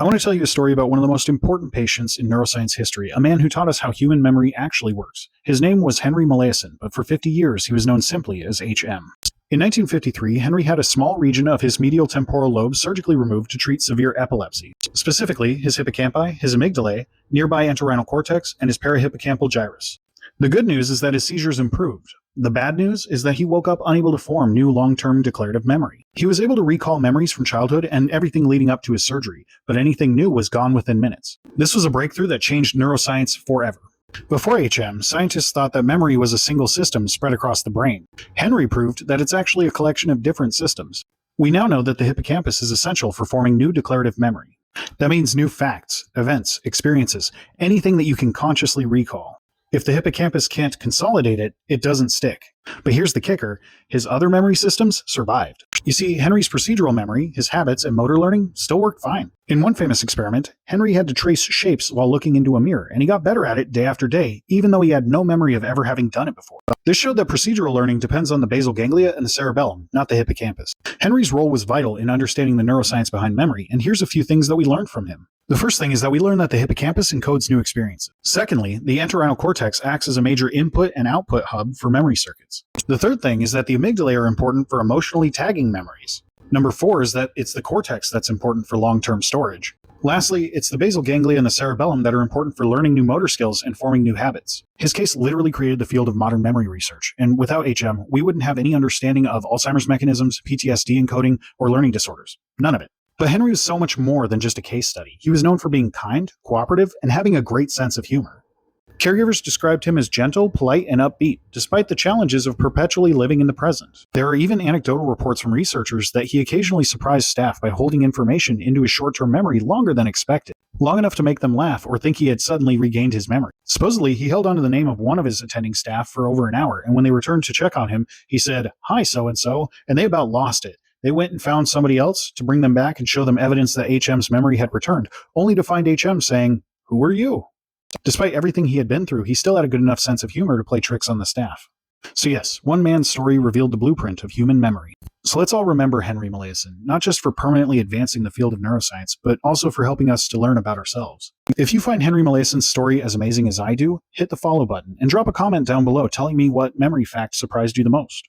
I want to tell you a story about one of the most important patients in neuroscience history, a man who taught us how human memory actually works. His name was Henry Molaison, but for 50 years he was known simply as HM. In 1953, Henry had a small region of his medial temporal lobe surgically removed to treat severe epilepsy, specifically his hippocampi, his amygdalae, nearby entorhinal cortex, and his parahippocampal gyrus. The good news is that his seizures improved. The bad news is that he woke up unable to form new long-term declarative memory. He was able to recall memories from childhood and everything leading up to his surgery, but anything new was gone within minutes. This was a breakthrough that changed neuroscience forever. Before HM, scientists thought that memory was a single system spread across the brain. Henry proved that it's actually a collection of different systems. We now know that the hippocampus is essential for forming new declarative memory. That means new facts, events, experiences, anything that you can consciously recall. If the hippocampus can't consolidate it, it doesn't stick. But here's the kicker, his other memory systems survived. You see, Henry's procedural memory, his habits, and motor learning still worked fine. In one famous experiment, Henry had to trace shapes while looking into a mirror, and he got better at it day after day, even though he had no memory of ever having done it before. This showed that procedural learning depends on the basal ganglia and the cerebellum, not the hippocampus. Henry's role was vital in understanding the neuroscience behind memory, and here's a few things that we learned from him. The first thing is that we learn that the hippocampus encodes new experiences. Secondly, the entorhinal cortex acts as a major input and output hub for memory circuits. The third thing is that the amygdalae are important for emotionally tagging memories. Number 4 is that it's the cortex that's important for long-term storage. Lastly, it's the basal ganglia and the cerebellum that are important for learning new motor skills and forming new habits. His case literally created the field of modern memory research, and without HM, we wouldn't have any understanding of Alzheimer's mechanisms, PTSD encoding, or learning disorders. None of it. But Henry was so much more than just a case study. He was known for being kind, cooperative, and having a great sense of humor. Caregivers described him as gentle, polite, and upbeat, despite the challenges of perpetually living in the present. There are even anecdotal reports from researchers that he occasionally surprised staff by holding information into his short-term memory longer than expected, long enough to make them laugh or think he had suddenly regained his memory. Supposedly, he held onto the name of one of his attending staff for over an hour, and when they returned to check on him, he said, "Hi, so-and-so," and they about lost it. They went and found somebody else to bring them back and show them evidence that HM's memory had returned, only to find HM saying, "Who are you?" Despite everything he had been through, he still had a good enough sense of humor to play tricks on the staff. So yes, one man's story revealed the blueprint of human memory. So let's all remember Henry Molaison, not just for permanently advancing the field of neuroscience, but also for helping us to learn about ourselves. If you find Henry Molaison's story as amazing as I do, hit the follow button and drop a comment down below telling me what memory fact surprised you the most.